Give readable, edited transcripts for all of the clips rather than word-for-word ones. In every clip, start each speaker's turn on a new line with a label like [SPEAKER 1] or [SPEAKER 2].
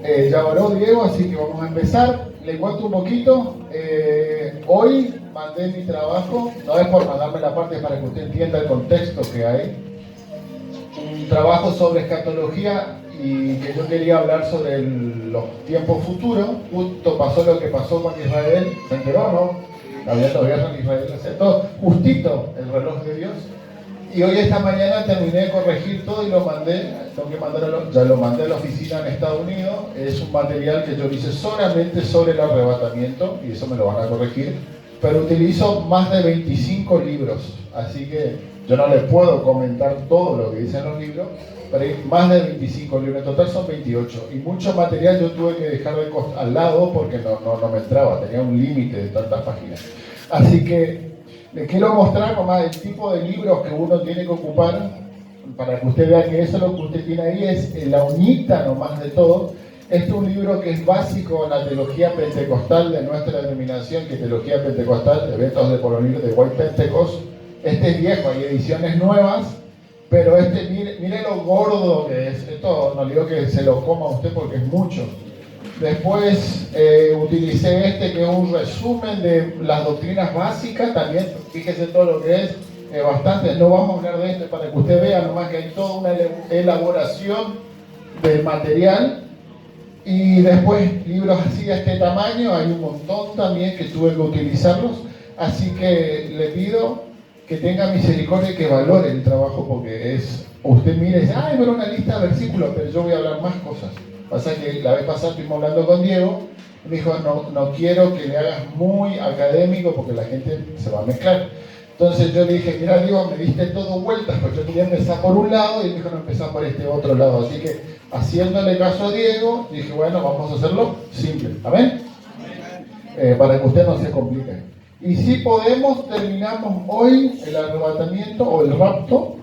[SPEAKER 1] Ya oró Diego, así que vamos a empezar. Le cuento un poquito. Hoy mandé mi trabajo, no es por mandarme la parte, para que usted entienda el contexto que hay. Un trabajo sobre escatología y que yo quería hablar sobre los tiempos futuros. Justo pasó lo que pasó con Israel, ¿se enteró, no? Había guerra en Israel, todo justito el reloj de Dios. Y hoy esta mañana terminé de corregir todo y lo mandé, ya lo mandé a la oficina en Estados Unidos. Es un material que yo hice solamente sobre el arrebatamiento, y eso me lo van a corregir, pero utilizo más de 25 libros, así que yo no les puedo comentar todo lo que dicen los libros, pero hay más de 25 libros, en total son 28, y mucho material yo tuve que dejar al lado porque no me entraba, tenía un límite de tantas páginas. Así que les quiero mostrar nomás el tipo de libros que uno tiene que ocupar para que usted vea que eso lo que usted tiene ahí es la uñita nomás de todo. Este es un libro que es básico en la teología pentecostal de nuestra denominación, que es Teología Pentecostal, Eventos de Porvenir de White Pentecost. Este es viejo, hay ediciones nuevas, pero mire lo gordo que es. Esto no digo que se lo coma usted porque es mucho. Después utilicé este que es un resumen de las doctrinas básicas, también fíjese todo lo que es, bastante, no vamos a hablar de esto para que usted vea nomás que hay toda una elaboración del material. Y después libros así de este tamaño, hay un montón también que tuve que utilizarlos, así que le pido que tenga misericordia y que valore el trabajo, porque usted mire y dice, ay, pero una lista de versículos, pero yo voy a hablar más cosas. Pasa que la vez pasada estuvimos hablando con Diego, me dijo, no quiero que le hagas muy académico porque la gente se va a mezclar. Entonces yo le dije, mira Diego, me diste todo vueltas, pues yo quería empezar por un lado y él me dijo, no, empezar por este otro lado. Así que haciéndole caso a Diego, dije, bueno, vamos a hacerlo simple. ¿Amén? Para que usted no se complique. Y si podemos, terminamos hoy el arrebatamiento o el rapto.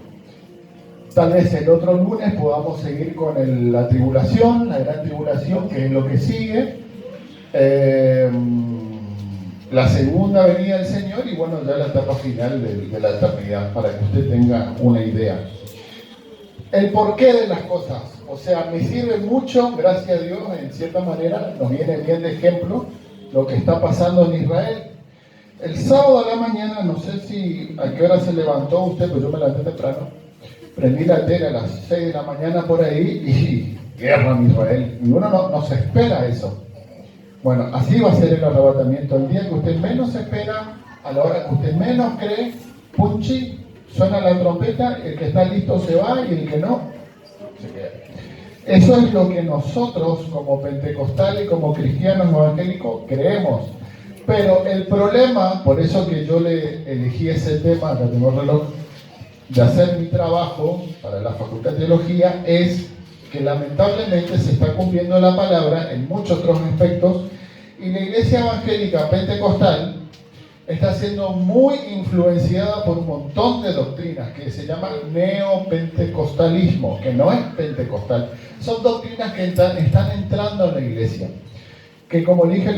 [SPEAKER 1] Tal vez el otro lunes podamos seguir con la tribulación, la gran tribulación, que es lo que sigue. La segunda venida del Señor y bueno, ya la etapa final de la eternidad, para que usted tenga una idea. El porqué de las cosas, o sea, me sirve mucho, gracias a Dios, en cierta manera, nos viene bien de ejemplo lo que está pasando en Israel. El sábado a la mañana, no sé a qué hora se levantó usted, pues yo me levanté temprano. Prendí la tele a las 6 de la mañana por ahí y guerra en Israel. Y uno no se espera eso. Bueno, así va a ser el arrebatamiento. El día que usted menos espera, a la hora que usted menos cree, punchi, suena la trompeta, el que está listo se va y el que no, se queda. Eso es lo que nosotros como pentecostales y como cristianos evangélicos creemos. Pero el problema, por eso que yo le elegí ese tema, que tengo el reloj, de hacer mi trabajo para la Facultad de Teología, es que lamentablemente se está cumpliendo la palabra en muchos otros aspectos y la iglesia evangélica pentecostal está siendo muy influenciada por un montón de doctrinas que se llaman neopentecostalismo, que no es pentecostal. Son doctrinas que están entrando en la iglesia, que como dije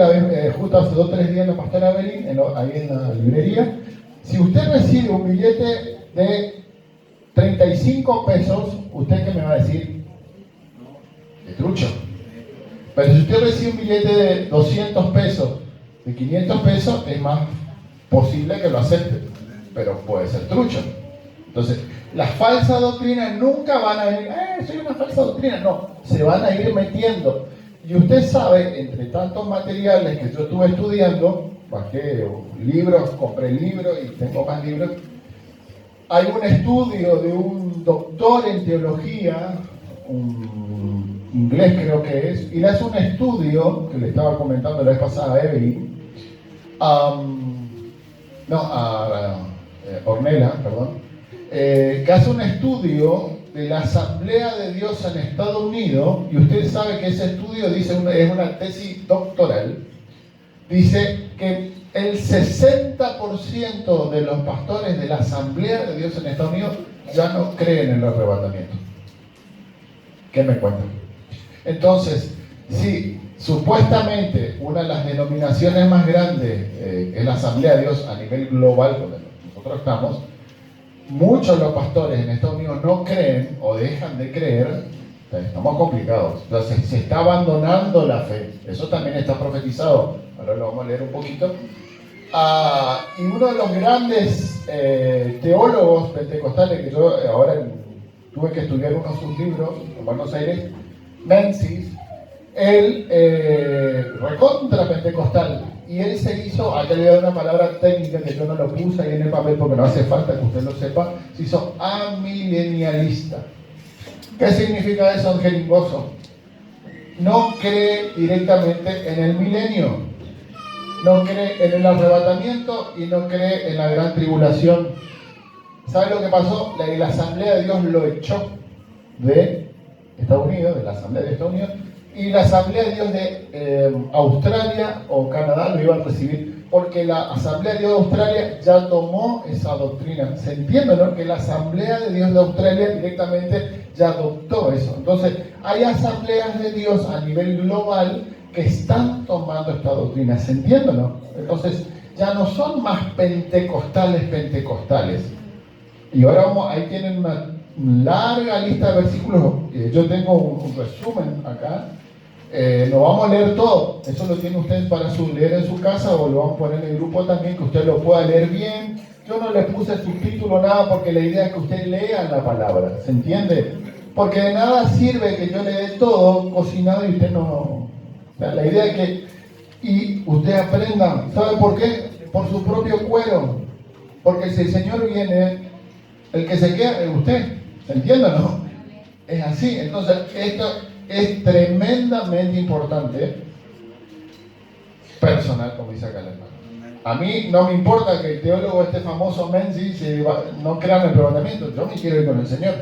[SPEAKER 1] justo hace 2 o 3 días en la Pastora Belín, ahí en la librería, si usted recibe un billete de 35 pesos, ¿usted qué me va a decir? De trucho. Pero si usted recibe un billete de 200 pesos, de 500 pesos, es más posible que lo acepte, pero puede ser trucho. Entonces, las falsas doctrinas nunca van a venir, soy una falsa doctrina, no, se van a ir metiendo. Y usted sabe, entre tantos materiales que yo estuve estudiando, bajé libros, compré libros y tengo más libros. Hay un estudio de un doctor en teología, un inglés creo que es, y le hace un estudio, que le estaba comentando la vez pasada a Evelyn, Ornella, perdón, que hace un estudio de la Asamblea de Dios en Estados Unidos, y usted sabe que ese estudio dice, es una tesis doctoral, dice que el 60% de los pastores de la Asamblea de Dios en Estados Unidos ya no creen en el arrebatamiento. ¿Qué me cuentan? Entonces, si supuestamente una de las denominaciones más grandes es la Asamblea de Dios a nivel global, donde nosotros estamos, muchos de los pastores en Estados Unidos no creen o dejan de creer, Estamos complicados. Entonces se está abandonando la fe. Eso también está profetizado. Ahora lo vamos a leer un poquito. Y uno de los grandes teólogos pentecostales que yo ahora tuve que estudiar uno de sus libros en Buenos Aires, Menzies, él recontra pentecostal, y él se hizo, acá le voy a dar una palabra técnica que yo no lo puse ahí en el papel porque no hace falta que usted lo sepa, se hizo amilenialista. ¿Qué significa eso, Angelicoso? No cree directamente en el milenio, no cree en el arrebatamiento y no cree en la gran tribulación. ¿Sabe lo que pasó? La Asamblea de Dios lo echó de Estados Unidos, de la Asamblea de Estados Unidos, y la Asamblea de Dios de Australia o Canadá lo iba a recibir, porque la Asamblea de Dios de Australia ya tomó esa doctrina. Se entiende, ¿no? Que la Asamblea de Dios de Australia directamente ya adoptó eso. Entonces, hay asambleas de Dios a nivel global que están tomando esta doctrina. ¿Se entiende, no? Entonces, ya no son más pentecostales. Y ahora ahí tienen una larga lista de versículos. Yo tengo un resumen acá. No vamos a leer todo. Eso lo tiene usted para leer en su casa, o lo vamos a poner en el grupo también, que usted lo pueda leer bien. Yo no le puse subtítulo nada porque la idea es que usted lea la palabra. ¿Se entiende? Porque de nada sirve que yo le dé todo cocinado y usted no. O sea, la idea es que usted aprenda. ¿Sabe por qué? Por su propio cuero. Porque si el Señor viene, el que se queda es usted. ¿Se entiende, no? Es así. Entonces, esto es tremendamente importante, personal, como dice acá el hermano. A mí no me importa que el teólogo famoso Menzies no crea en el arrebatamiento. Yo me quiero ir con el Señor.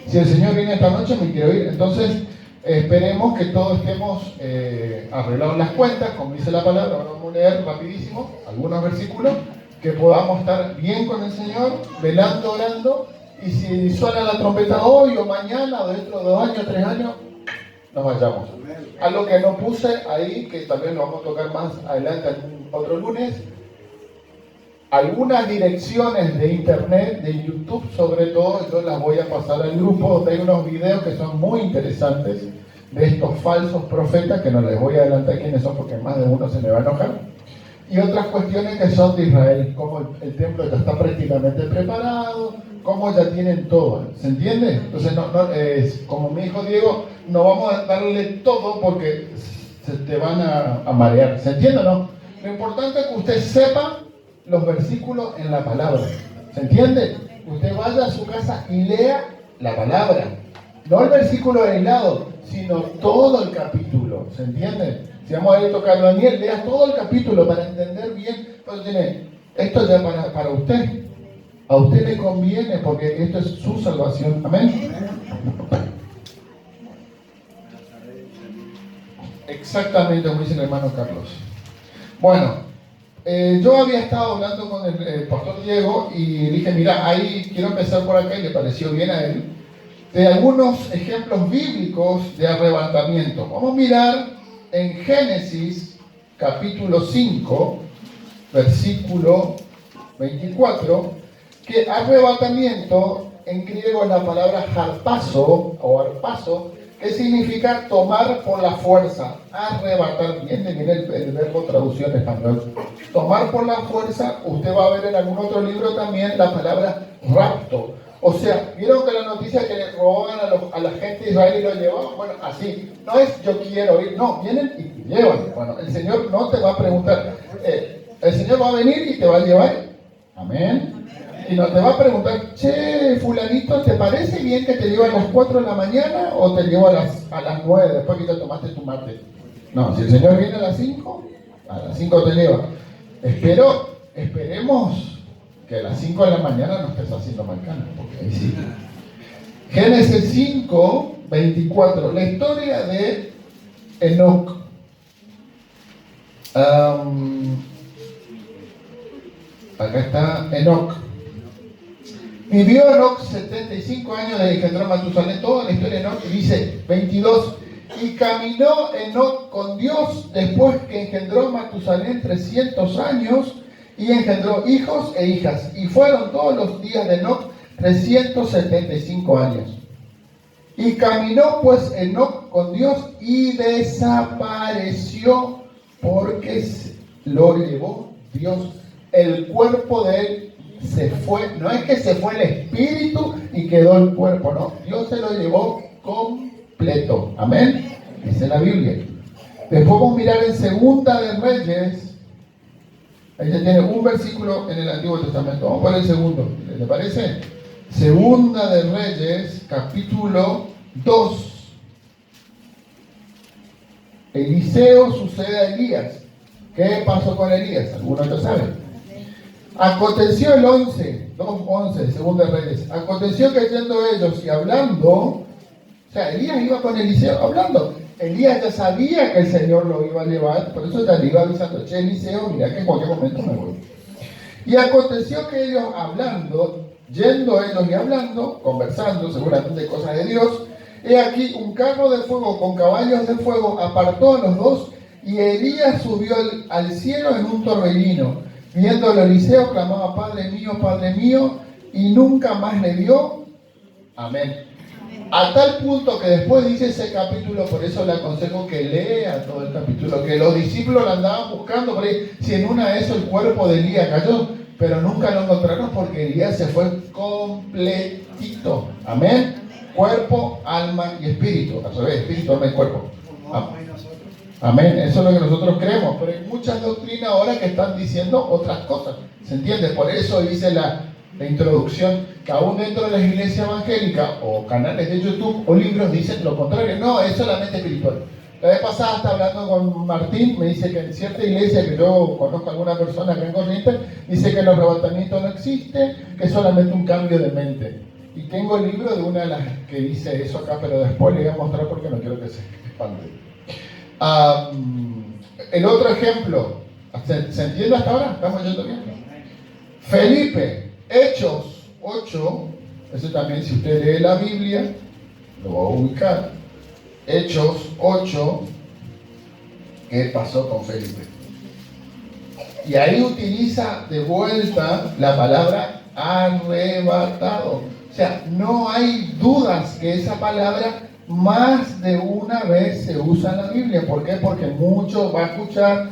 [SPEAKER 1] Si el Señor viene esta noche, me quiero ir. Entonces, esperemos que todos estemos arreglados las cuentas, como dice la palabra. Ahora vamos a leer rapidísimo algunos versículos, que podamos estar bien con el Señor, velando, orando. Y si suena la trompeta hoy o mañana o dentro de 2 años, 3 años, nos vayamos. Algo que no puse ahí, que también lo vamos a tocar más adelante otro lunes, algunas direcciones de internet, de YouTube sobre todo, yo las voy a pasar al grupo, donde hay unos videos que son muy interesantes de estos falsos profetas, que no les voy a adelantar quiénes son porque más de uno se me va a enojar, y otras cuestiones que son de Israel, como el templo ya está prácticamente preparado, como ya tienen todo. ¿Se entiende? Entonces, como me dijo Diego, no vamos a darle todo porque se te van a marear. ¿Se entiende o no? Lo importante es que usted sepa los versículos en la palabra. ¿Se entiende? Usted vaya a su casa y lea la palabra. No el versículo aislado, sino todo el capítulo. ¿Se entiende? Si vamos a ir a tocar Daniel, lea todo el capítulo para entender bien. Entonces, esto ya para usted. A usted le conviene porque esto es su salvación. Amén. Exactamente como dice el hermano Carlos. Bueno, yo había estado hablando con el pastor Diego y dije, mira, ahí quiero empezar por acá, y le pareció bien a él, de algunos ejemplos bíblicos de arrebatamiento. Vamos a mirar en Génesis capítulo 5, versículo 24, que arrebatamiento en griego es la palabra harpazo o arpazo, que significa tomar por la fuerza, arrebatar. Viene el verbo traducido en español. Tomar por la fuerza, usted va a ver en algún otro libro también la palabra rapto. O sea, vieron que la noticia que le robaban a la gente de Israel y lo llevaban, bueno, así, no es yo quiero ir, no, vienen y te llevan. Bueno, el Señor no te va a preguntar, el Señor va a venir y te va a llevar, amén. Y no te va a preguntar, che, fulanito, ¿te parece bien que te llevo a las 4 de la mañana o te llevo a las 9 después que te tomaste tu mate? No, si el Señor viene a las 5 te lleva. Esperemos que a las 5 de la mañana no estés haciendo malcana, porque ahí sí. Génesis 5, 24, la historia de Enoc. Acá está Enoc. Vivió Enoc 75 años desde que entró a Matusalén. Toda la historia de Enoc dice 22. Y caminó Enoc con Dios después que engendró Matusalén 300 años y engendró hijos e hijas. Y fueron todos los días de Enoc 375 años. Y caminó pues Enoc con Dios y desapareció porque lo llevó Dios. El cuerpo de él se fue. No es que se fue el espíritu y quedó el cuerpo, no. Dios se lo llevó completo. Amén. Dice la Biblia. Después vamos a mirar en Segunda de Reyes. Ahí se tiene un versículo en el Antiguo Testamento. Vamos por el segundo. ¿Le parece? Segunda de Reyes, capítulo 2. Eliseo sucede a Elías. ¿Qué pasó con Elías? Algunos lo saben. Aconteció el 2:11 de Segunda de Reyes. Aconteció que yendo ellos y hablando, o sea, Elías iba con Eliseo hablando. Elías ya sabía que el Señor lo iba a llevar, por eso ya le iba avisando: che, Eliseo, mira que en cualquier momento me voy. Y aconteció que ellos hablando, yendo ellos y hablando, conversando seguramente cosas de Dios, he aquí un carro de fuego con caballos de fuego apartó a los dos, y Elías subió al cielo en un torbellino. Viéndolo Eliseo clamaba: Padre mío, y nunca más le vio. Amén. A tal punto que después dice ese capítulo, por eso le aconsejo que lea todo el capítulo, que los discípulos lo andaban buscando por ahí, si en una de eso el cuerpo de Elías cayó, pero nunca lo encontraron porque Elías se fue completito. Amén. Cuerpo, alma y espíritu. Al revés, espíritu, alma y cuerpo. Amén. Eso es lo que nosotros creemos, pero hay muchas doctrinas ahora que están diciendo otras cosas. ¿Se entiende? Por eso dice la introducción que aún dentro de las iglesias evangélicas o canales de YouTube o libros dicen lo contrario. No, es solamente espiritual. La vez pasada estaba hablando con Martín, me dice que en cierta iglesia que yo conozco a alguna persona acá en Corrientes, dice que el arrebatamiento no existe, que es solamente un cambio de mente. Y tengo el libro de una de las que dice eso acá, pero después le voy a mostrar porque no quiero que se expande. El otro ejemplo, ¿se entiende hasta ahora? ¿Estamos yendo bien? Felipe, Hechos 8, ese también si usted lee la Biblia, lo va a ubicar. Hechos 8, ¿qué pasó con Felipe? Y ahí utiliza de vuelta la palabra arrebatado. O sea, no hay dudas que esa palabra más de una vez se usa en la Biblia. ¿Por qué? Porque muchos van a escuchar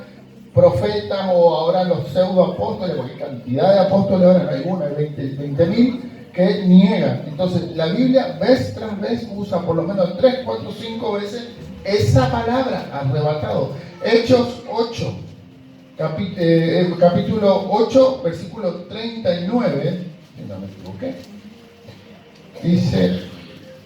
[SPEAKER 1] profetas o ahora los pseudo apóstoles, porque cantidad de apóstoles ahora no hay uno, hay 20.000 que niegan. Entonces la Biblia vez tras vez usa por lo menos 3, 4, 5 veces esa palabra, arrebatado. Hechos 8, capítulo 8, versículo 39, si no me equivoqué, dice: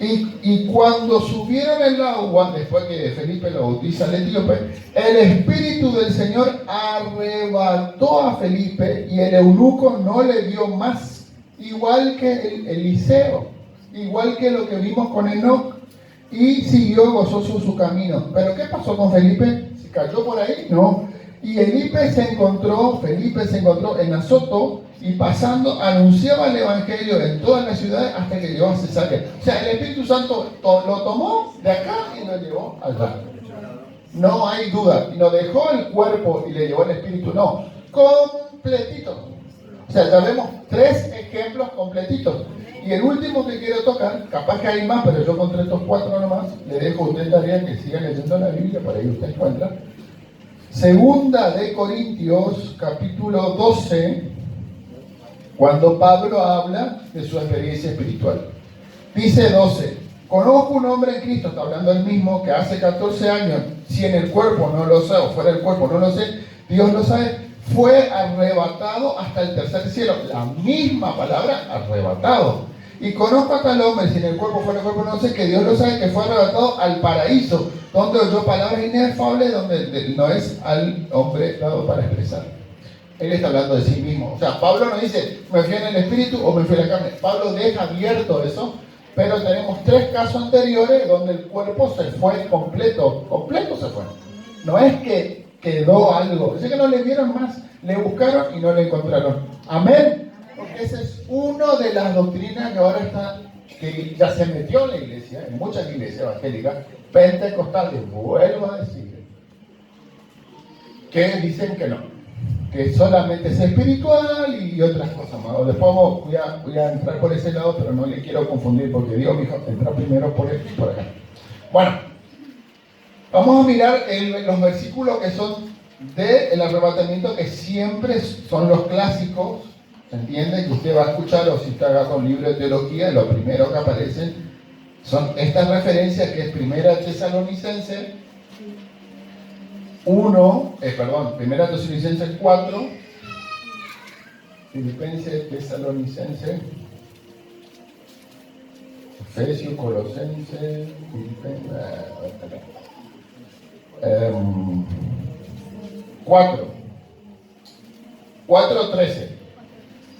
[SPEAKER 1] y cuando subieron el agua, después que Felipe lo bautiza al etíope, el Espíritu del Señor arrebató a Felipe y el eunuco no le vio más, igual que Eliseo, igual que lo que vimos con Enoc, y siguió gozoso su camino. ¿Pero qué pasó con Felipe? ¿Se cayó por ahí? No. Y Felipe se encontró en Azoto, y pasando anunciaba el Evangelio en todas las ciudades hasta que llegó a Cesarea. O sea, el Espíritu Santo lo tomó de acá y lo llevó allá. No hay duda. Y no dejó el cuerpo y le llevó el Espíritu, no. Completito. O sea, ya vemos 3 ejemplos completitos. Y el último que quiero tocar, capaz que hay más, pero yo encontré estos 4 nomás. Le dejo a usted tarea que siga leyendo la Biblia, por ahí usted encuentra. Segunda de Corintios, capítulo 12, cuando Pablo habla de su experiencia espiritual. Dice 12: conozco un hombre en Cristo, está hablando él mismo, que hace 14 años, si en el cuerpo no lo sé, o fuera del cuerpo no lo sé, Dios lo sabe, fue arrebatado hasta el tercer cielo. La misma palabra, arrebatado. Y conozco a tal hombre, si en el cuerpo fuera del cuerpo no sé, que Dios lo sabe, que fue arrebatado al paraíso, donde oyó palabras inefables, donde no es al hombre dado para expresar. Él está hablando de sí mismo. O sea, Pablo no dice, me fui en el espíritu o me fui en la carne. Pablo deja abierto eso, pero tenemos 3 casos anteriores donde el cuerpo se fue completo se fue. No es que quedó algo, es que no le vieron más, le buscaron y no le encontraron. Amén. Porque esa es una de las doctrinas que ahora está, que ya se metió en la iglesia, en muchas iglesias evangélicas, pentecostales, vuelvo a decir, que dicen que no. que solamente es espiritual y otras cosas más. Después voy a entrar por ese lado, pero no le quiero confundir porque Dios me dijo, entra primero por aquí y por acá. Bueno, vamos a mirar los versículos que son del arrebatamiento, que siempre son los clásicos. ¿Se entiende? Que usted va a escuchar, o si usted agarra un libro de teología, lo primero que aparecen son estas referencias, que es Primera Tesalonicenses 4, Filipenses, Tesalonicenses, Efesios, Colosenses, Filipenses, 4:13.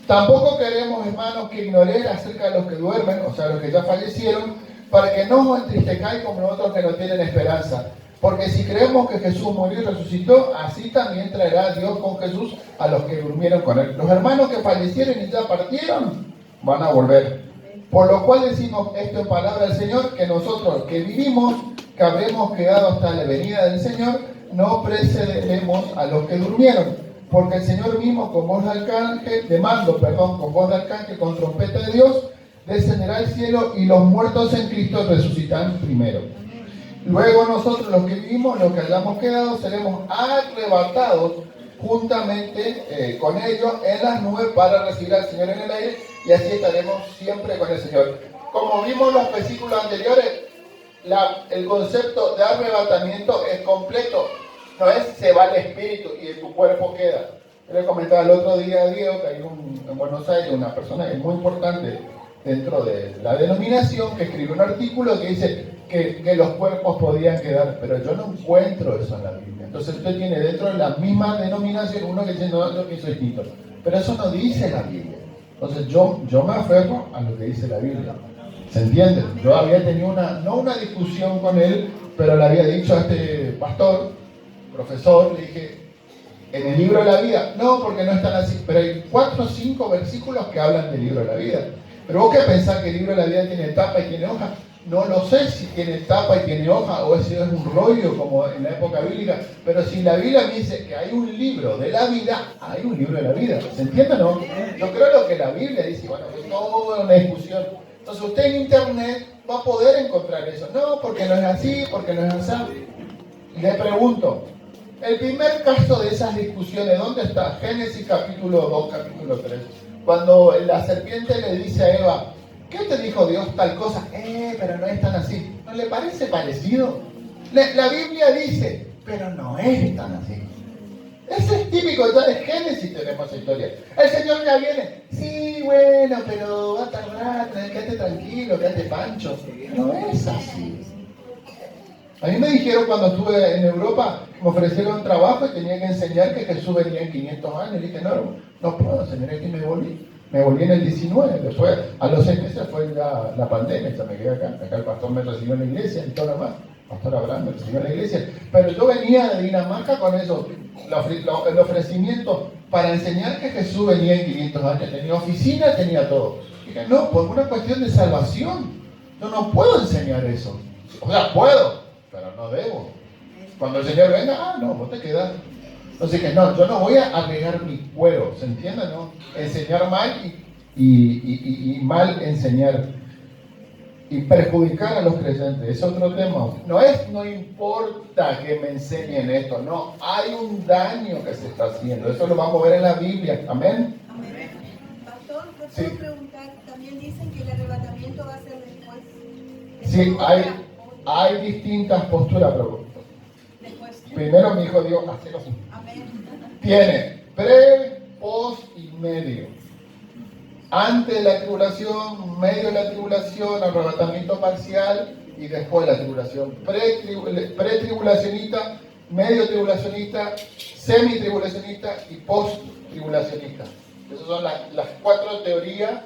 [SPEAKER 1] Tampoco queremos, hermanos, que ignoréis acerca de los que duermen, o sea, los que ya fallecieron, para que no os entristezcáis como nosotros que no tienen esperanza. Porque si creemos que Jesús murió y resucitó, así también traerá Dios con Jesús a los que durmieron con él. Los hermanos que fallecieron y ya partieron, van a volver. Por lo cual decimos esto en palabra del Señor, que nosotros que vivimos, que habremos quedado hasta la venida del Señor, no precederemos a los que durmieron. Porque el Señor mismo, con voz de arcángel, con voz de arcángel, con trompeta de Dios, descenderá al cielo y los muertos en Cristo resucitarán primero. Luego nosotros, los que vivimos, los que hayamos quedado, seremos arrebatados juntamente con ellos en las nubes para recibir al Señor en el aire, y así estaremos siempre con el Señor. Como vimos en los versículos anteriores, el concepto de arrebatamiento es completo. No es se va el espíritu y tu cuerpo queda. Yo le comentaba el otro día a Diego que hay en Buenos Aires una persona que es muy importante dentro de la denominación, que escribió un artículo que dice que los cuerpos podían quedar, pero yo no encuentro eso en la Biblia. Entonces usted tiene dentro de la misma denominación uno que dice, no, yo pienso distinto, pero eso no dice la Biblia. Entonces yo me aferro a lo que dice la Biblia. ¿Se entiende? Yo había tenido no una discusión con él, pero le había dicho a este pastor, profesor, le dije, en el libro de la vida, no, porque no están así, pero hay 4 o 5 versículos que hablan del libro de la vida. Pero vos qué pensás, que el libro de la vida tiene tapa y tiene hoja. No lo sé si tiene tapa y tiene hoja o si es un rollo como en la época bíblica, pero si la Biblia me dice que hay un libro de la vida, hay un libro de la vida. ¿Se entiende, no? Yo creo lo que la Biblia dice, bueno, es toda una discusión. Entonces usted en internet va a poder encontrar eso. No, porque no es así, porque no es así. Le pregunto, el primer caso de esas discusiones, ¿dónde está? Génesis capítulo 2, capítulo 3. Cuando la serpiente le dice a Eva, ¿qué te dijo Dios tal cosa? Pero no es tan así. ¿No le parece parecido? La Biblia dice, pero no es tan así. Eso es típico, ya de Génesis tenemos esa historia. El Señor ya viene, sí, bueno, pero va a tardar, quédate tranquilo, quédate pancho. No es así. A mí me dijeron cuando estuve en Europa, me ofrecieron trabajo y tenía que enseñar que Jesús venía en 500 años. Y dije, no puedo enseñar, es que me volví. Me volví en el 19, después a los 6 meses fue la pandemia, ya me quedé acá el pastor me recibió en la iglesia y todo lo demás, pastor Abraham me recibió en la iglesia, pero yo venía de Dinamarca con eso, el ofrecimiento para enseñar que Jesús venía en 500 años, tenía oficina, tenía todo. Dije, no, por una cuestión de salvación, yo no puedo enseñar eso, o sea, puedo, pero no debo. Cuando el Señor venga, no, vos te quedás. Entonces que no, yo no voy a arreglar mi cuero, ¿se entiende, no? Enseñar mal y mal enseñar y perjudicar a los creyentes, es otro tema. No importa que me enseñen esto, no, hay un daño que se está haciendo, eso lo vamos a ver en la Biblia, ¿amén?
[SPEAKER 2] Amén. Pastor, ¿te puedo preguntar? También dicen que el arrebatamiento va a ser después.
[SPEAKER 1] Sí, hay distintas posturas, pero primero me dijo Dios, hazlo así. Tiene pre, post y medio. Antes de la tribulación, medio de la tribulación, arrebatamiento parcial y después de la tribulación. Pre-tribulacionista, medio tribulacionista, semi-tribulacionista y post-tribulacionista. Esas son las 4 teorías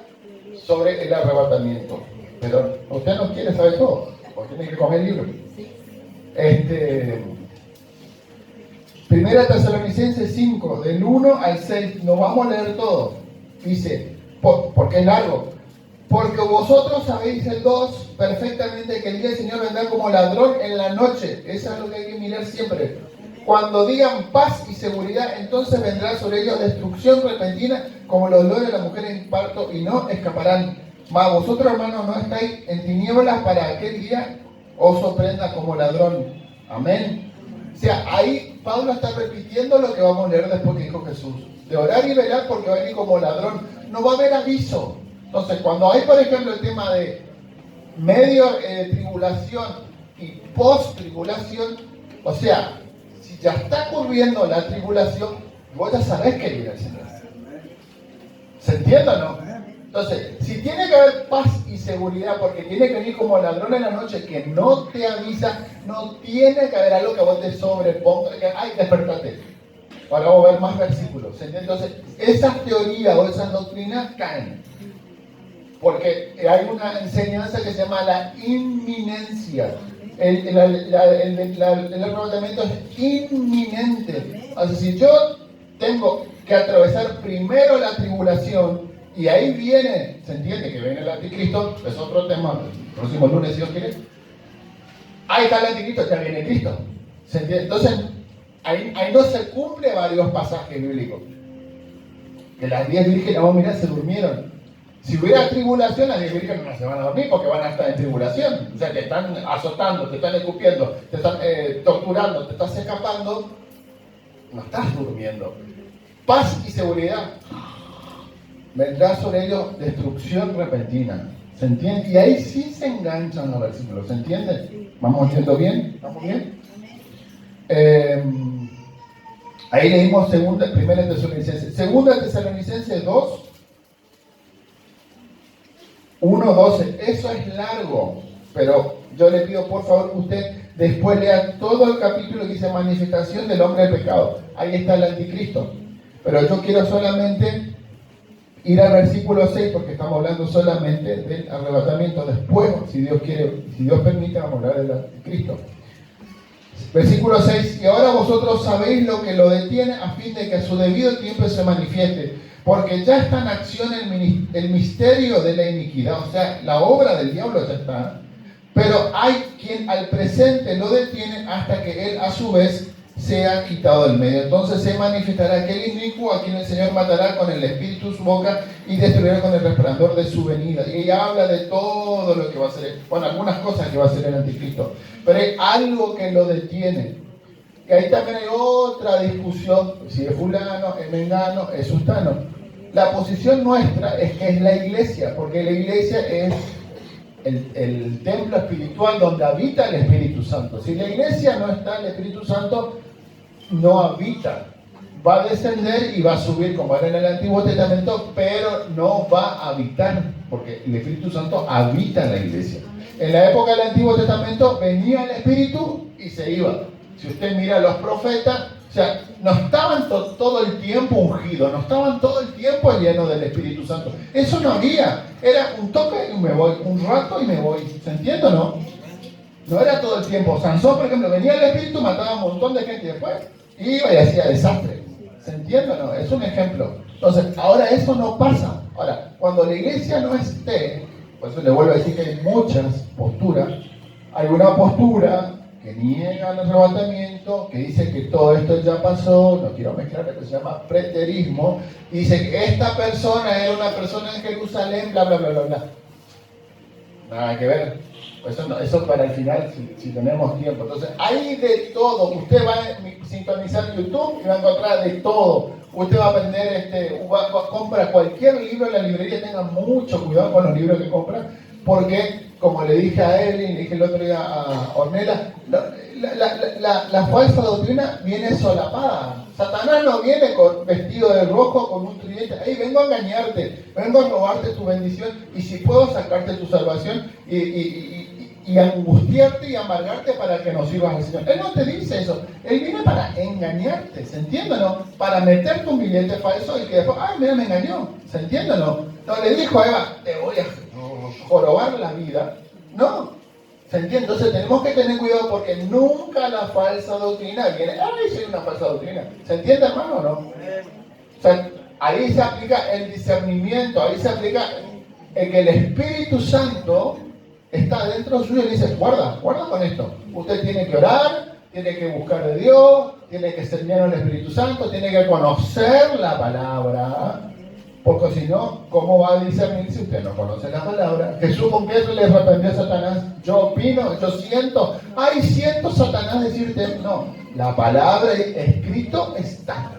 [SPEAKER 1] sobre el arrebatamiento. Pero usted no quiere saber todo, porque tiene que comer el libro. Primera Tesalonicenses 5, del 1 al 6, no vamos a leer todo. Dice, porque es largo. Porque vosotros sabéis el 2 perfectamente que el día del Señor vendrá como ladrón en la noche. Eso es lo que hay que mirar siempre. Cuando digan paz y seguridad, entonces vendrá sobre ellos destrucción repentina, como los dolores de la mujer en parto, y no escaparán. Mas vosotros, hermanos, no estáis en tinieblas para aquel día os sorprenda como ladrón. Amén. O sea, ahí Pablo está repitiendo lo que vamos a leer después que dijo Jesús. De orar y velar porque va a venir como ladrón. No va a haber aviso. Entonces, cuando hay, por ejemplo, el tema de medio tribulación y post-tribulación, o sea, si ya está ocurriendo la tribulación, vos ya sabés que viene el Señor. ¿Se entiende o no? Entonces, si tiene que haber paz y seguridad, porque tiene que venir como ladrón en la noche que no te avisa, no tiene que haber algo que vos te sobreponga, que, ay, despertate. Ahora vamos a ver más versículos. ¿Se entiende? Entonces, esas teorías o esas doctrinas caen. Porque hay una enseñanza que se llama la inminencia. El arrebatamiento es inminente. O sea, si yo tengo que atravesar primero la tribulación y ahí viene, se entiende que viene el anticristo, es otro tema, el próximo lunes si Dios quiere. Ahí está el anticristo, ya viene Cristo. ¿Se entiende? Entonces, ahí no se cumple varios pasajes bíblicos. Que las 10 vírgenes, vamos a mirar, se durmieron. Si hubiera tribulación, las 10 vírgenes no se van a dormir porque van a estar en tribulación. O sea, te están azotando, te están escupiendo, te están torturando, te estás escapando. No estás durmiendo. Paz y seguridad. Vendrá sobre ellos destrucción repentina. ¿Se entiende? Y ahí sí se enganchan los versículos. ¿Se entiende? ¿Vamos yendo bien? ¿Vamos bien? Ahí leímos Primera Tesalonicenses. Segunda Tesalonicenses 2. 1:12, eso es largo, pero yo le pido por favor que usted después lea todo el capítulo que dice manifestación del hombre del pecado. Ahí está el anticristo. Pero yo quiero solamente ir al versículo 6 porque estamos hablando solamente del arrebatamiento. Después, si Dios quiere, si Dios permite, vamos a hablar del anticristo. Versículo 6, y ahora vosotros sabéis lo que lo detiene a fin de que a su debido tiempo se manifieste. Porque ya está en acción el misterio de la iniquidad, o sea, la obra del diablo ya está, pero hay quien al presente lo detiene hasta que él a su vez sea quitado del medio. Entonces se manifestará aquel inicuo a quien el Señor matará con el espíritu de su boca y destruirá con el resplandor de su venida. Y ella habla de todo lo que va a ser, bueno, algunas cosas que va a hacer el anticristo, pero hay algo que lo detiene. Y ahí también hay otra discusión, si es fulano, es mengano, es sustano. La posición nuestra es que es la iglesia, porque la iglesia es el templo espiritual donde habita el Espíritu Santo. Si la iglesia no está, el Espíritu Santo no habita. Va a descender y va a subir como era en el Antiguo Testamento, pero no va a habitar, porque el Espíritu Santo habita en la iglesia. En la época del Antiguo Testamento venía el Espíritu y se iba. Si usted mira a los profetas, o sea, no estaban todo el tiempo ungidos, no estaban todo el tiempo llenos del Espíritu Santo. Eso no había. Era un toque y me voy, un rato y me voy. ¿Se entiende o no? No era todo el tiempo. Sansón, por ejemplo, venía el Espíritu, mataba a un montón de gente y después iba y hacía desastre. ¿Se entiende o no? Es un ejemplo. Entonces, ahora eso no pasa. Ahora, cuando la iglesia no esté, por eso le vuelvo a decir que hay muchas posturas. Hay una postura que niega el arrebatamiento, que dice que todo esto ya pasó, no quiero mezclar, lo que se llama preterismo, y dice que esta persona era una persona en Jerusalén, bla, bla, bla, bla, bla. Nada que ver. Eso para el final, si tenemos tiempo. Entonces, hay de todo. Usted va a sintonizar YouTube y va a encontrar de todo. Usted va a aprender, compra cualquier libro en la librería, tenga mucho cuidado con los libros que compra, porque como le dije a él y le dije el otro día a Ornella, la falsa doctrina viene solapada. Satanás no viene vestido de rojo con un tridente. Hey, vengo a engañarte, vengo a robarte tu bendición y si puedo sacarte tu salvación y angustiarte y amargarte para que no sirvas al Señor. Él no te dice eso. Él viene para engañarte, ¿se entiende o no? Para meterte un billete falso y que después, ay, mira, me engañó, ¿se entiende o no? No le dijo a Eva, te voy a jorobar la vida. No, ¿se entiende? Entonces tenemos que tener cuidado porque nunca la falsa doctrina viene, ay, soy una falsa doctrina. ¿Se entiende, hermano, o no? O sea, ahí se aplica el discernimiento, ahí se aplica el que el Espíritu Santo está dentro suyo y dice, guarda con esto. Usted tiene que orar, tiene que buscar de Dios, tiene que ser lleno del Espíritu Santo, tiene que conocer la palabra. Porque si no, ¿cómo va a discernir si usted no conoce la palabra? Jesús, ¿con qué le reprendió a Satanás? Yo opino, yo siento. Ay, siento Satanás decirte, no, la palabra escrito está.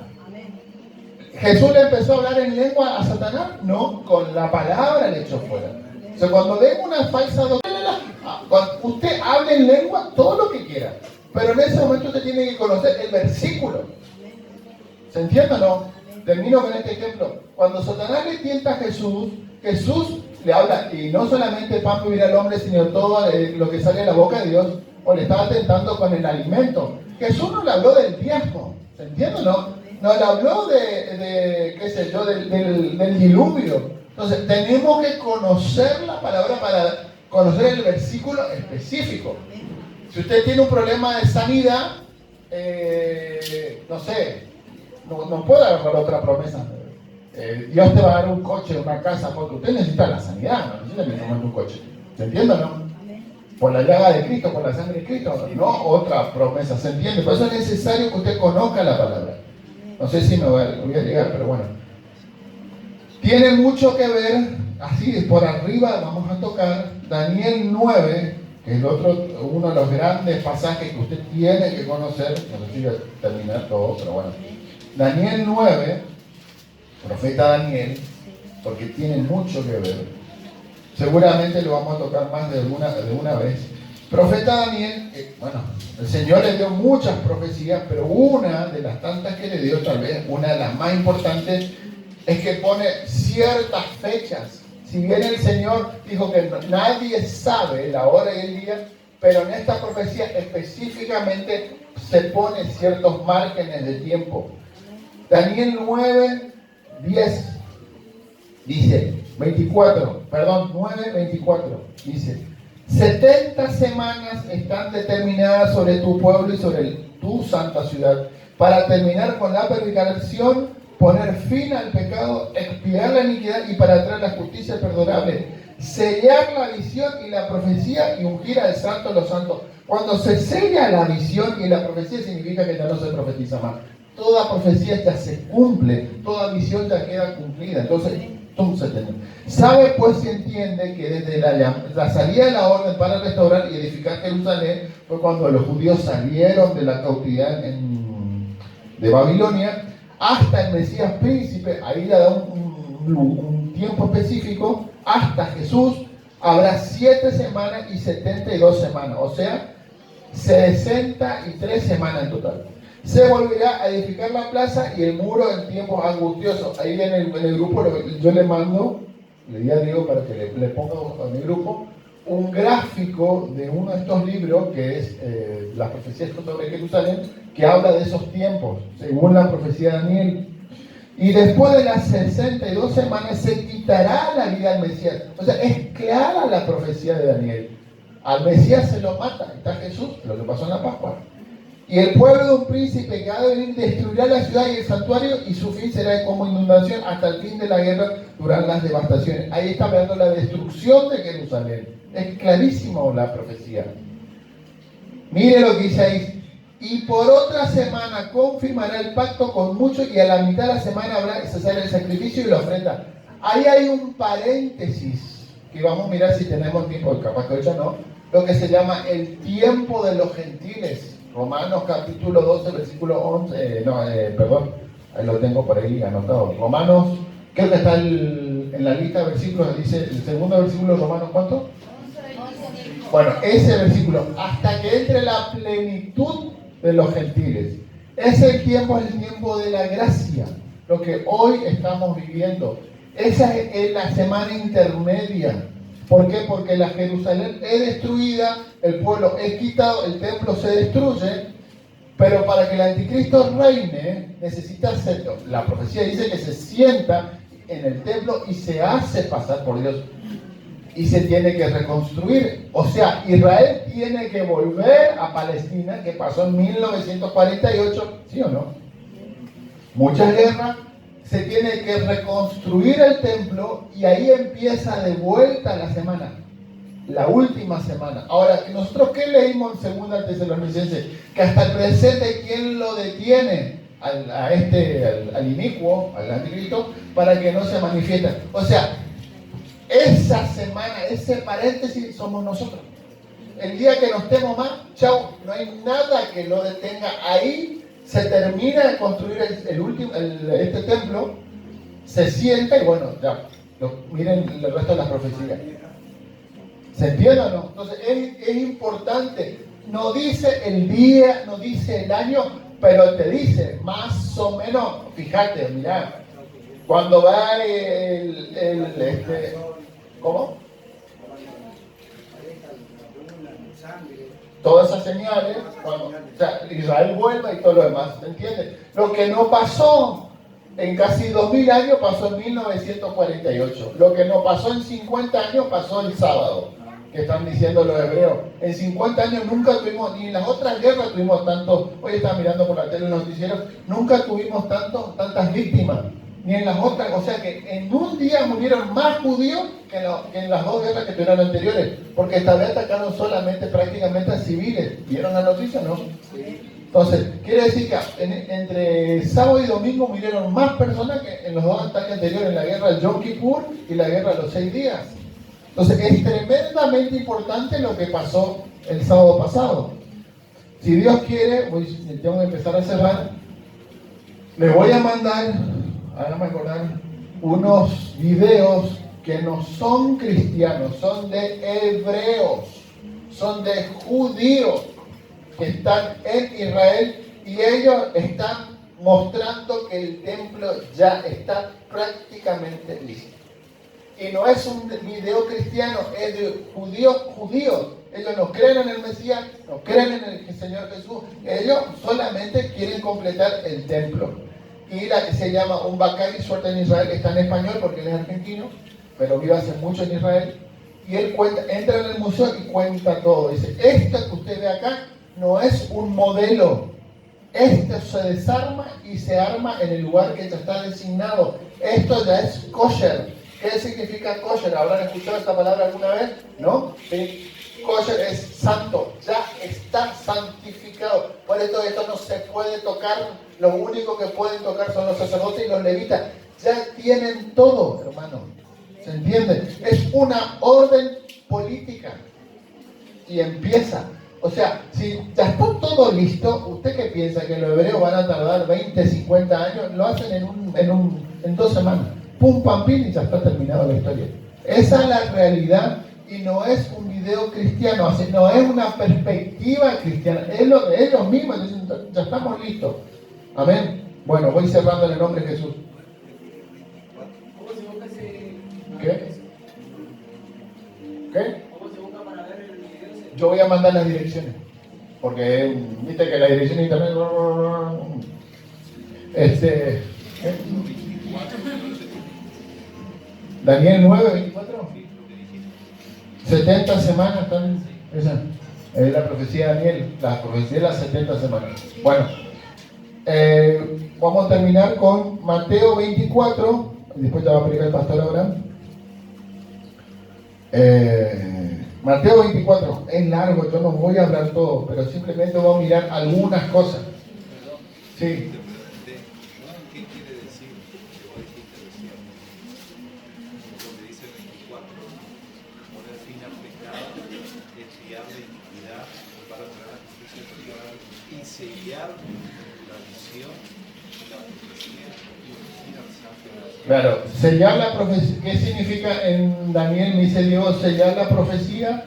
[SPEAKER 1] ¿Jesús le empezó a hablar en lengua a Satanás? No, con la palabra le echó fuera. O sea, cuando ven una falsa doctrina, usted hable en lengua todo lo que quiera. Pero en ese momento usted tiene que conocer el versículo. ¿Se entiende o no? Termino con este ejemplo. Cuando Satanás le tienta a Jesús, Jesús le habla, y no solamente pan vivirá el hombre, sino todo lo que sale de la boca de Dios, o le estaba tentando con el alimento. Jesús no le habló del diezmo, ¿se entiende o no? No le habló qué sé yo, del diluvio. Entonces, tenemos que conocer la palabra para conocer el versículo específico. Si usted tiene un problema de sanidad, no sé, no puede agarrar otra promesa. Dios te va a dar un coche, una casa, porque usted necesita la sanidad, no necesita que tomar un coche. ¿Se entiende o no? Por la llaga de Cristo, por la sangre de Cristo, no otra promesa. ¿Se entiende? Por eso es necesario que usted conozca la palabra. No sé si me voy a llegar, pero bueno. Tiene mucho que ver, así por arriba vamos a tocar Daniel 9, que es uno de los grandes pasajes que usted tiene que conocer. No sé si voy a terminar todo, pero bueno. Daniel 9, profeta Daniel, porque tiene mucho que ver. Seguramente lo vamos a tocar más de una vez. Profeta Daniel, bueno, el Señor le dio muchas profecías, pero una de las tantas que le dio, tal vez una de las más importantes, es que pone ciertas fechas. Si bien el Señor dijo que nadie sabe la hora y el día, pero en esta profecía específicamente se pone ciertos márgenes de tiempo. Daniel 9, 10 dice, 9:24 dice, 70 semanas están determinadas sobre tu pueblo y sobre tu santa ciudad, para terminar con la prevaricación, poner fin al pecado, expiar la iniquidad y para traer la justicia perdurable, sellar la visión y la profecía y ungir al santo de los santos. Cuando se sella la visión y la profecía significa que ya no se profetiza más. Toda profecía ya se cumple, toda visión ya queda cumplida. Entonces, sabe pues si entiende que desde la salida de la orden para restaurar y edificar Jerusalén fue cuando los judíos salieron de la cautividad de Babilonia hasta el Mesías príncipe, ahí le da un tiempo específico, hasta Jesús habrá 7 semanas y 72 semanas, o sea, 63 semanas en total. Se volverá a edificar la plaza y el muro en tiempos angustiosos. Ahí en el grupo yo le mando, le di a Diego para que le ponga a mi grupo, un gráfico de uno de estos libros que es las profecías sobre Jerusalén, que habla de esos tiempos, según la profecía de Daniel. Y después de las 62 semanas se quitará la vida al Mesías. O sea, es clara la profecía de Daniel. Al Mesías se lo mata, está Jesús, lo que pasó en la Pascua. Y el pueblo de un príncipe que ha de venir destruirá la ciudad y el santuario, y su fin será como inundación hasta el fin de la guerra durante las devastaciones. Ahí está hablando la destrucción de Jerusalén. Es clarísimo la profecía. Mire lo que dice ahí. Y por otra semana confirmará el pacto con muchos, y a la mitad de la semana habrá cesar el sacrificio y la ofrenda. Ahí hay un paréntesis que vamos a mirar si tenemos tiempo, capaz que hoy ya no, lo que se llama el tiempo de los gentiles. Romanos capítulo 12, versículo 11, ahí lo tengo por ahí anotado. Romanos, creo que está en la lista de versículos, dice el segundo versículo de Romanos, ¿cuánto? 11. Bueno, ese versículo, hasta que entre la plenitud de los gentiles. Ese tiempo es el tiempo de la gracia, lo que hoy estamos viviendo. Esa es la semana intermedia. ¿Por qué? Porque la Jerusalén es destruida, el pueblo es quitado, el templo se destruye, pero para que el anticristo reine, necesita hacerlo. La profecía dice que se sienta en el templo y se hace pasar por Dios. Y se tiene que reconstruir. O sea, Israel tiene que volver a Palestina, que pasó en 1948, ¿sí o no? Muchas guerras. Se tiene que reconstruir el templo y ahí empieza de vuelta la semana. la última semana. Ahora, ¿nosotros qué leímos en 2 Tesalonicenses? Que hasta el presente, ¿quién lo detiene? Al inicuo, al anticristo, para que no se manifieste. O sea, esa semana, ese paréntesis somos nosotros. El día que no estemos más, chao, no hay nada que lo detenga. Ahí se termina de construir este templo, se sienta y bueno, ya, miren el resto de las profecías. ¿Se entiende o no? Entonces es importante, no dice el día, no dice el año, pero te dice más o menos, fíjate, mirá, cuando va ¿cómo? Todas esas señales, cuando Israel vuelva y todo lo demás, ¿se entiende? Lo que no pasó en casi 2000 años pasó en 1948. Lo que no pasó en 50 años pasó el sábado, que están diciendo los hebreos. En 50 años nunca tuvimos, ni en las otras guerras tuvimos tantos, hoy estaba mirando por la tele los noticieros, nunca tuvimos tantas víctimas, ni en las otras, o sea que en un día murieron más judíos que en las 2 guerras que tuvieron anteriores, porque esta vez atacaron solamente prácticamente a civiles. ¿Vieron la noticia, no? Entonces, quiere decir que entre sábado y domingo murieron más personas que en los 2 ataques anteriores, en la guerra de Yom Kippur y la guerra de los 6 días. Entonces, es tremendamente importante lo que pasó el sábado pasado. Si Dios quiere, tengo que empezar a cerrar, les voy a mandar, háganme acordar, unos videos que no son cristianos, son de hebreos, son de judíos que están en Israel y ellos están mostrando que el templo ya está prácticamente listo. Y no es un video cristiano, es de judíos. Ellos no creen en el Mesías, no creen en el Señor Jesús. Ellos solamente quieren completar el templo. Y la que se llama un Bacari Suerte en Israel, está en español porque él es argentino, pero vive hace mucho en Israel. Y él entra en el museo y cuenta todo. Dice, esto que usted ve acá no es un modelo. Esto se desarma y se arma en el lugar que ya está designado. Esto ya es kosher. ¿Qué significa kosher? ¿Habrán escuchado esta palabra alguna vez? ¿No? Sí. Kosher es santo, ya está santificado. Por eso esto no se puede tocar. Lo único que pueden tocar son los sacerdotes y los levitas. Ya tienen todo, hermano. ¿Se entiende? Es una orden política. Y empieza. O sea, si ya está todo listo, ¿usted qué piensa? ¿Que los hebreos van a tardar 20, 50 años? Lo hacen en 2 semanas. Pum, pam, pim, y ya está terminada la historia. Esa es la realidad y no es un video cristiano, así, no es una perspectiva cristiana, es lo de ellos mismos, dicen, ya estamos listos. Amén. Bueno, voy cerrando en el nombre de Jesús.
[SPEAKER 3] ¿Cómo se busca ese?
[SPEAKER 1] ¿Qué?
[SPEAKER 3] ¿Cómo se busca para ver el video?
[SPEAKER 1] Yo voy a mandar las direcciones, porque viste que la dirección de internet... Daniel 9, 24. 70 semanas están. Esa es la profecía de Daniel, la profecía de las 70 semanas. Bueno, vamos a terminar con Mateo 24. Después ya va a predicar el pastor ahora. Mateo 24, es largo, yo no voy a hablar todo, pero simplemente voy a mirar algunas cosas. Sí.
[SPEAKER 4] Sellar la visión, la profecía y ungir al santo.
[SPEAKER 1] Claro, sellar la profecía. ¿Qué significa en Daniel? Me dice Dios, sellar la profecía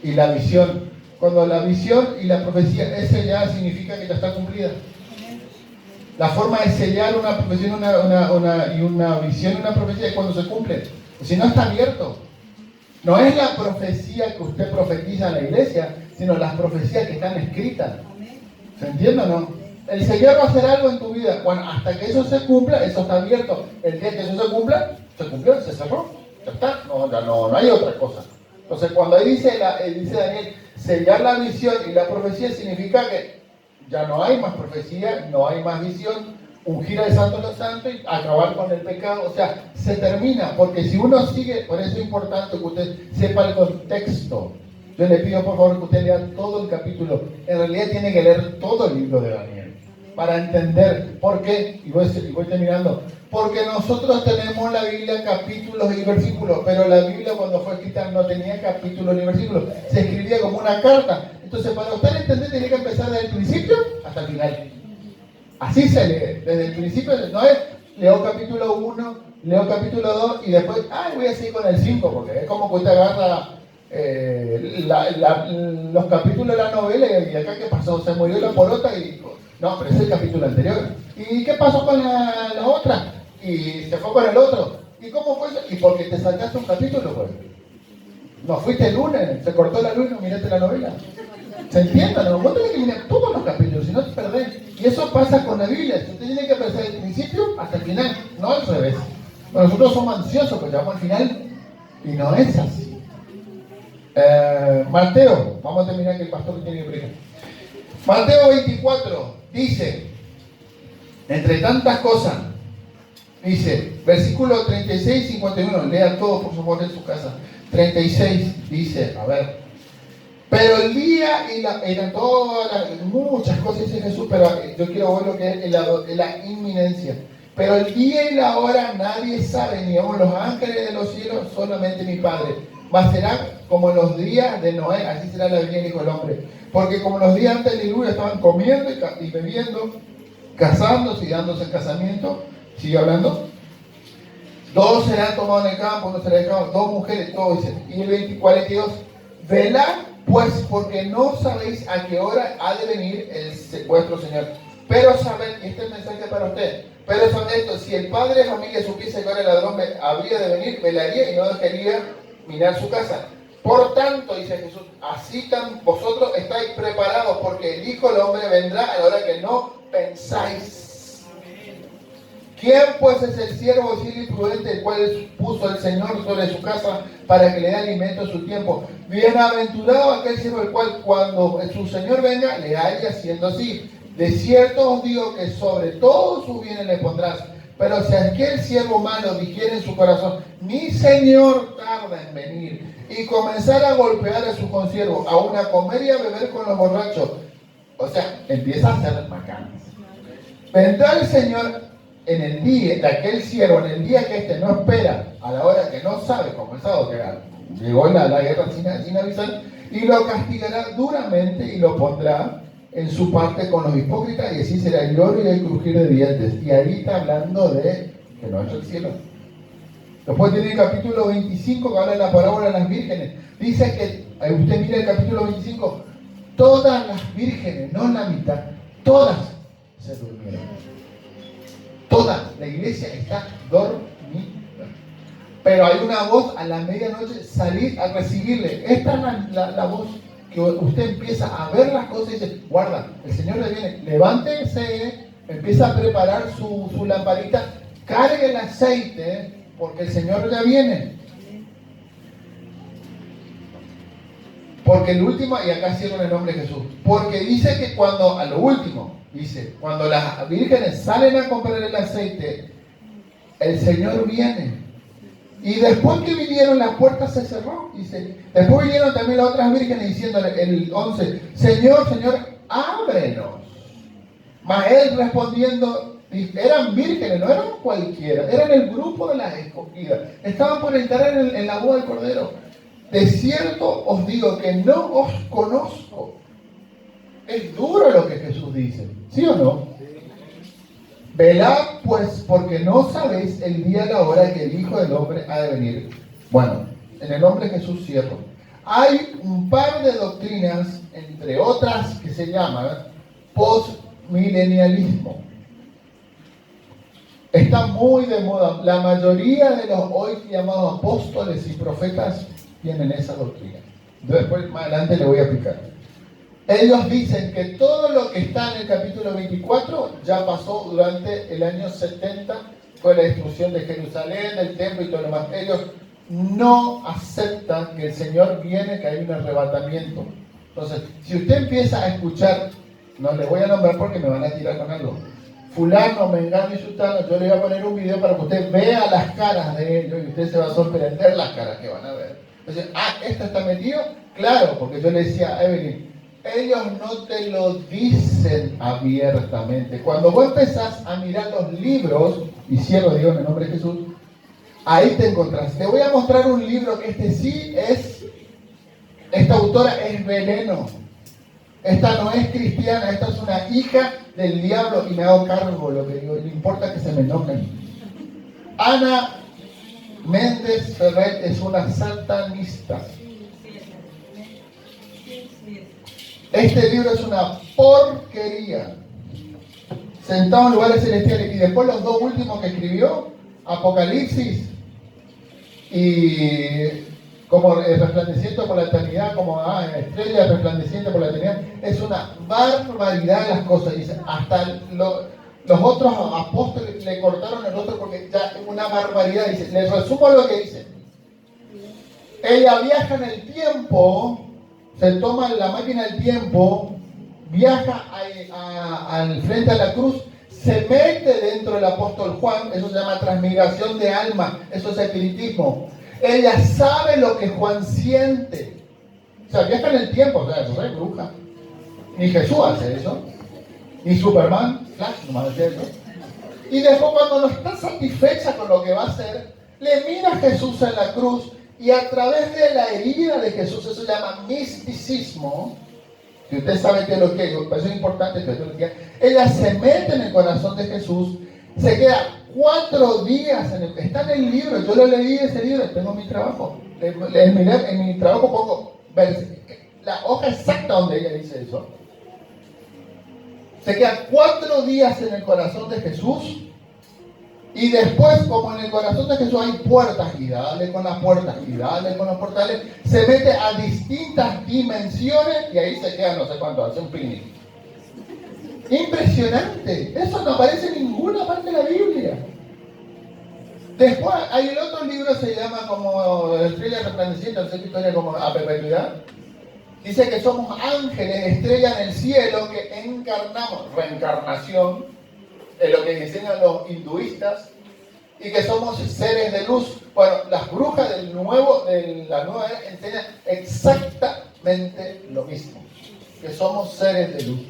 [SPEAKER 1] y la visión. Cuando la visión y la profecía es sellada, significa que ya está cumplida. La forma de sellar una profecía y una visión y una profecía es cuando se cumple. Si no, está abierto. No es la profecía que usted profetiza en la iglesia, sino las profecías que están escritas. ¿Se entiende o no? El Señor va a hacer algo en tu vida. Bueno, hasta que eso se cumpla, eso está abierto. El día que eso se cumpla, se cumplió, se cerró. Ya está. No hay otra cosa. Entonces, cuando ahí dice Daniel, sellar la visión y la profecía significa que ya no hay más profecía, no hay más visión. ungir al Santo de los Santos y acabar con el pecado. O sea, se termina, porque si uno sigue, por eso es importante que usted sepa el contexto. Yo le pido por favor que usted lea todo el capítulo. En realidad tiene que leer todo el libro de Daniel para entender por qué, y voy terminando, porque nosotros tenemos la Biblia capítulos y versículos, pero la Biblia cuando fue escrita no tenía capítulos ni versículos, se escribía como una carta. Entonces para usted entender tiene que empezar desde el principio hasta el final. Así se lee, desde el principio, no es leo capítulo 1, leo capítulo 2 y después, voy a seguir con el 5, porque es como que usted agarra los capítulos de la novela y acá qué pasó, se murió la polota y no, pero es el capítulo anterior. ¿Y qué pasó con la otra? Y se fue con el otro. ¿Y cómo fue eso? Y porque te saltaste un capítulo, pues. No fuiste el lunes, se cortó la luz y no miraste la novela. ¿Se entiende? No, vos tenés que mirar todos los capítulos, si no te perdés. Y eso pasa con la Biblia. Usted tiene que empezar desde el principio hasta el final, no al revés. Pero nosotros somos ansiosos, pues llegamos al final y no es así. Mateo, vamos a terminar que el pastor tiene que predicar. Mateo 24 dice, entre tantas cosas, dice, versículo 36 y 51, lean todo por favor en su casa. 36 dice, a ver, pero el día y eran muchas cosas dice Jesús, pero yo quiero ver lo que es la inminencia. Pero el día y la hora nadie sabe, ni aun los ángeles de los cielos, solamente mi Padre. Mas será como en los días de Noé, así será la venida del Hijo del Hombre. Porque como los días antes del diluvio estaban comiendo y bebiendo, casándose y dándose en casamiento, sigue hablando, dos serán tomados en el campo, uno será dejado, dos mujeres, todo dice. Y el 42, velad pues, porque no sabéis a qué hora ha de venir vuestro Señor. Pero sabed, y este es el mensaje para usted, pero sabed esto, si el padre de familia supiese que ahora el ladrón había de venir, velaría y no dejaría mirar su casa. Por tanto, dice Jesús, así vosotros estáis preparados, porque el Hijo del Hombre vendrá a la hora que no pensáis. ¿Quién pues es el siervo fiel y prudente, el cual puso el Señor sobre su casa para que le dé alimento en su tiempo? Bienaventurado aquel siervo, el cual cuando su Señor venga, le haya haciendo así. De cierto os digo que sobre todos sus bienes le pondrás. Pero si aquel siervo malo dijere en su corazón, mi Señor tarda en venir, y comenzar a golpear a su consiervo, aún a comer y a beber con los borrachos, o sea, empieza a hacer macanas. Vendrá el Señor en el día de aquel siervo, en el día que éste no espera, a la hora que no sabe, como el sábado que llegó la guerra sin avisar, y lo castigará duramente y lo pondrá en su parte con los hipócritas, y así será el lloro y el crujir de dientes. Y ahí está hablando de que no es el cielo. Después tiene el capítulo 25 que habla de la parábola de las vírgenes. Dice que, usted mira el capítulo 25, todas las vírgenes, no la mitad, todas se durmieron. Toda la iglesia está dormida. Pero hay una voz a la medianoche, salir a recibirle. Esta es la voz que usted empieza a ver las cosas y dice, guarda, el Señor le viene, levántese, empieza a preparar su lamparita, cargue el aceite, porque el Señor ya viene. Porque el último, y acá cierro en el nombre de Jesús, porque dice que a lo último, dice, cuando las vírgenes salen a comprar el aceite, el Señor viene. Y después que vinieron, la puerta se cerró. Dice, después vinieron también las otras vírgenes diciéndole, el 11, Señor, Señor, ábrenos. Mas él respondiendo, eran vírgenes, no eran cualquiera, eran el grupo de las escogidas. Estaban por entrar en la boda del Cordero. De cierto os digo que no os conozco. Es duro lo que Jesús dice, ¿sí o no? Velad pues, porque no sabéis el día y la hora que el Hijo del Hombre ha de venir. Bueno, en el nombre de Jesús cierro. Hay un par de doctrinas, entre otras, que se llaman postmilenialismo. Está muy de moda. La mayoría de los hoy llamados apóstoles y profetas tienen esa doctrina. Después, más adelante, le voy a explicar. Ellos dicen que todo lo que está en el capítulo 24 ya pasó durante el año 70 con la destrucción de Jerusalén, del templo y todo lo demás. Ellos no aceptan que el Señor viene, que hay un arrebatamiento. Entonces, si usted empieza a escuchar, no le voy a nombrar porque me van a tirar con algo, fulano, mengano y sultano, yo le voy a poner un video para que usted vea las caras de ellos y usted se va a sorprender las caras que van a ver. Entonces, ¿este está metido? Claro, porque yo le decía a Evelyn, ellos no te lo dicen abiertamente. Cuando vos empezás a mirar los libros, y cierro, digo, en el nombre de Jesús, ahí te encontrás. Te voy a mostrar un libro que esta autora es veneno. Esta no es cristiana, esta es una hija del diablo y me hago cargo, lo que digo, no importa que se me enojen. Ana Méndez Ferrer es una satanista. Este libro es una porquería. Sentado en lugares celestiales. Y después los dos últimos que escribió, Apocalipsis y como resplandeciente por la eternidad, como estrella resplandeciente por la eternidad, es una barbaridad las cosas. Dice, hasta los otros apóstoles le cortaron el otro porque ya es una barbaridad. Dice, les resumo lo que dice. Ella viaja en el tiempo, se toma la máquina del tiempo, viaja al frente a la cruz, se mete dentro del apóstol Juan, eso se llama transmigración de alma, eso es espiritismo. Ella sabe lo que Juan siente. O sea, viaja en el tiempo, o sea, eso es bruja. Ni Jesús hace eso, ni Superman, Flash no hace eso. Y después cuando no está satisfecha con lo que va a hacer, le mira a Jesús en la cruz y a través de la herida de Jesús, eso se llama misticismo. Si usted sabe qué es lo que es, eso es importante que usted lo quiera. Ella se mete en el corazón de Jesús, se queda 4 días, está en el libro, yo lo leí ese libro, tengo mi trabajo. En mi trabajo pongo la hoja exacta donde ella dice eso. Se queda 4 días en el corazón de Jesús. Y después, como en el corazón de Jesús hay puertas, y dale con las puertas, y dale con los portales, se mete a distintas dimensiones y ahí se queda no sé cuánto, hace un picnic. Impresionante, eso no aparece en ninguna parte de la Biblia. Después hay el otro libro, se llama como Estrella Resplandeciente, no sé qué historia, como a perpetuidad. Dice que somos ángeles, estrellas en el cielo, que encarnamos, reencarnación, es lo que enseñan los hinduistas, y que somos seres de luz. Bueno, las brujas de la nueva era enseñan exactamente lo mismo, que somos seres de luz.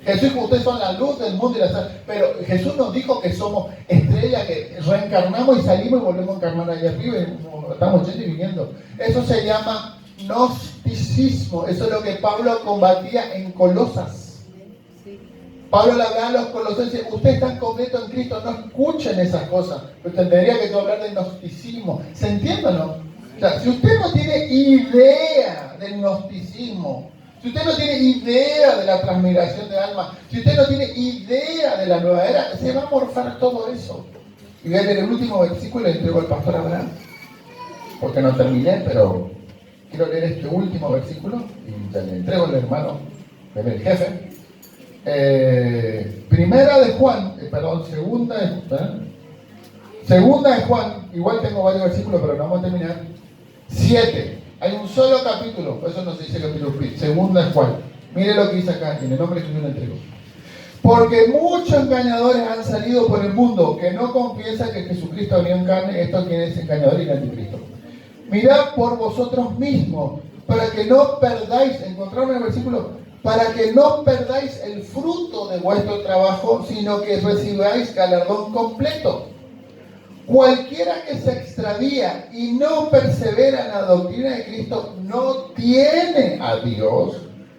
[SPEAKER 1] Jesús dijo, ustedes son la luz del mundo y la sal, pero Jesús nos dijo que somos estrellas, que reencarnamos y salimos y volvemos a encarnar allá arriba, y estamos yendo y viniendo. Eso se llama gnosticismo, eso es lo que Pablo combatía en Colosas. Pablo le hablaba a los colosenses, ustedes están completos en Cristo, no escuchen esas cosas. Pero tendría que yo hablar de gnosticismo. ¿Se entiende o no? O sea, si usted no tiene idea del gnosticismo, si usted no tiene idea de la transmigración de alma, si usted no tiene idea de la nueva era, se va a morfar todo eso. Y voy a leer el último versículo y le entrego al pastor Abraham, porque no terminé, pero quiero leer este último versículo y ya le entrego al hermano, el jefe. Segunda de Juan, igual tengo varios versículos, pero no vamos a terminar. 7, hay un solo capítulo, por eso no se dice capítulo. Segunda de Juan, mire lo que dice acá, en el nombre de Jesús lo entrego. Porque muchos engañadores han salido por el mundo que no confiesan que Jesucristo venido en carne. Esto quien es engañador y el anticristo. Mirad por vosotros mismos, para que no perdáis, encontraron el versículo, para que no perdáis el fruto de vuestro trabajo, sino que recibáis galardón completo. Cualquiera que se extravía y no persevera en la doctrina de Cristo no tiene a Dios,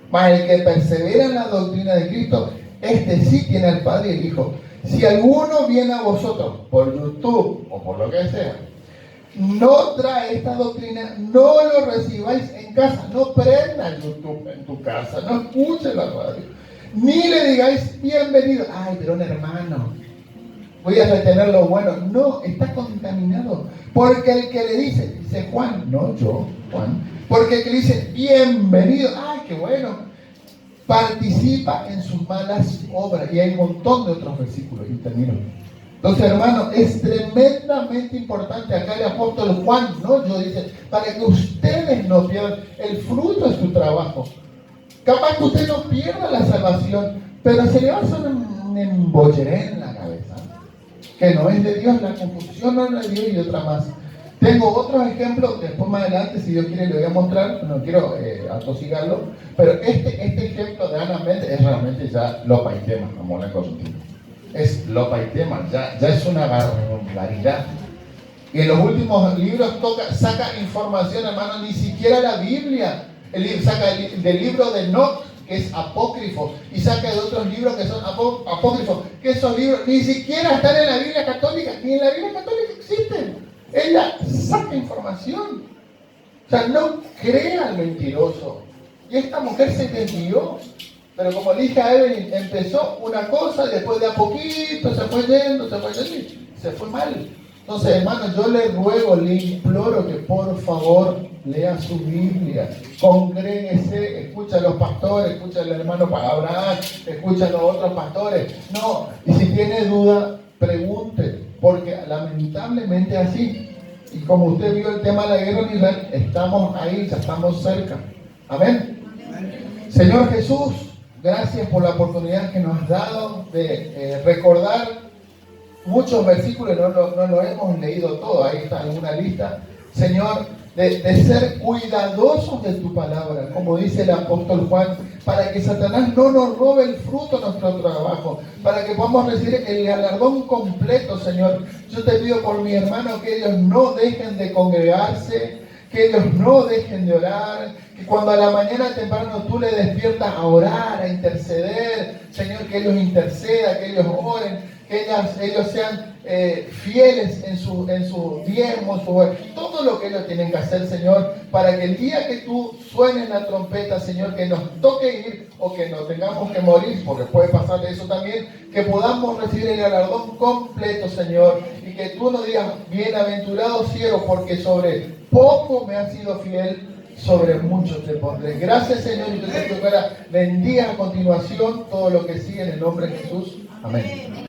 [SPEAKER 1] mas el que persevera en la doctrina de Cristo, este sí tiene al Padre y el Hijo. Si alguno viene a vosotros por YouTube o por lo que sea, no trae esta doctrina, no lo recibáis en casa, no prenda el YouTube en tu casa, no escuche la radio, ni le digáis bienvenido. Ay, pero un hermano, voy a retener lo bueno. No, está contaminado. Porque el que le dice Juan, no yo, Juan, porque el que le dice bienvenido, ay, qué bueno, participa en sus malas obras. Y hay un montón de otros versículos, y termino. Entonces, hermano, es tremendamente importante acá el apóstol Juan, ¿no? Yo dice, para que ustedes no pierdan el fruto de su trabajo. Capaz que usted no pierda la salvación, pero se le va a hacer un embolleré en la cabeza. que no es de Dios, la confusión no es de Dios y otra más. Tengo otros ejemplos, después más adelante, si Dios quiere, le voy a mostrar, no quiero atosigarlo, pero este ejemplo de Ana Mente es realmente ya lopa y tema, como la consultiva. Es lopa y tema, ya es una barbaridad. Y en los últimos libros saca información, hermano, ni siquiera la Biblia. Saca del libro de Enoch, que es apócrifo, y saca de otros libros que son apócrifos, que esos libros ni siquiera están en la Biblia católica, ni en la Biblia católica existen. Ella saca información. O sea, no crea al mentiroso. Y esta mujer se desvió. Pero como le dije a Evelyn, empezó una cosa, después de a poquito se fue yendo, y se fue mal. Entonces, hermano, yo le ruego, le imploro que por favor lea su Biblia, congréguese, escucha a los pastores, escucha al hermano Abraham, escucha a los otros pastores. No, y si tiene duda, pregunte, porque lamentablemente así. Y como usted vio el tema de la guerra en Israel, estamos ahí, ya estamos cerca. Amén. Señor Jesús, gracias por la oportunidad que nos has dado de recordar muchos versículos, no lo hemos leído todo, ahí está en una lista. Señor, de ser cuidadosos de tu palabra, como dice el apóstol Juan, para que Satanás no nos robe el fruto de nuestro trabajo, para que podamos recibir el galardón completo, Señor. Yo te pido por mi hermano que ellos no dejen de congregarse, que ellos no dejen de orar, que cuando a la mañana temprano tú le despiertas a orar, a interceder, Señor, que ellos intercedan, que ellos oren, que ellos sean fieles en su diezmo, todo lo que ellos tienen que hacer, Señor, para que el día que tú suenes la trompeta, Señor, que nos toque ir o que nos tengamos que morir, porque puede pasar eso también, que podamos recibir el galardón completo, Señor, y que tú nos digas, bienaventurado siervo, porque sobre poco me has sido fiel, sobre mucho te pondré. Gracias, Señor, y yo te pido que ahora bendiga a continuación todo lo que sigue en el nombre de Jesús. Amén.